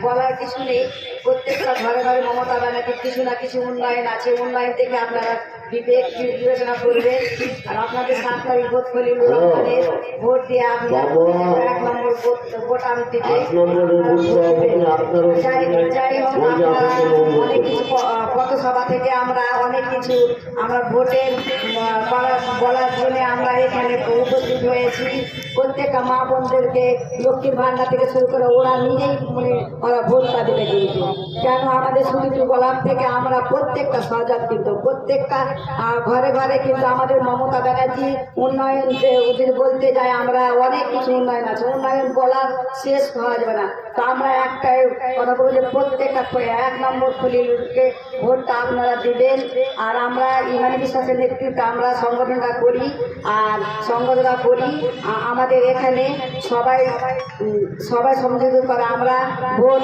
বলার কিছু নেই। প্রত্যেকটা ঘরে ঘরে মমতা ব্যানার্জির কিছু না কিছু উন্নয়ন আছে, উন্নয়ন থেকে আপনারা বিবেচনা করবেন। আর আপনাদের 7 তারিখ ভোট খলিল ভোট দিয়ে আপনার 1 নম্বর ভোট আনতে যাই হোক, আপনারা অনেক কিছু পথসভা থেকে আমরা অনেক কিছু আমরা ভোটের বলার জন্য আমরা এখানে উপস্থিত হয়েছি। প্রত্যেকটা মা বোনদেরকে লক্ষ্মীর ভান্ডার থেকে শুরু করে ওরা নিজেই ওরা ভোটটা দেবে। কিন্তু কেন আমাদের সুদূর গোলাপ থেকে আমরা প্রত্যেকটা সজাগ, কিন্তু প্রত্যেকটা ঘরে ঘরে কিন্তু আমাদের মমতা ব্যানার্জি উন্নয়ন যদি বলতে যাই আমরা অনেক কিছু উন্নয়ন আছে, উন্নয়ন বলার শেষ হওয়া যাবে না। তো আমরা একটাই কথা বলবো যে প্রত্যেকটা 1 নম্বর খলিলকে ভোটটা আপনারা দেবেন। আর আমরা ইমানি বিশ্বাসের নেতৃত্বে আমরা সংগঠনটা করি, আর সংগঠনটা করি আমাদের এখানে সবাই সবাই সংযোগ করে আমরা ভোট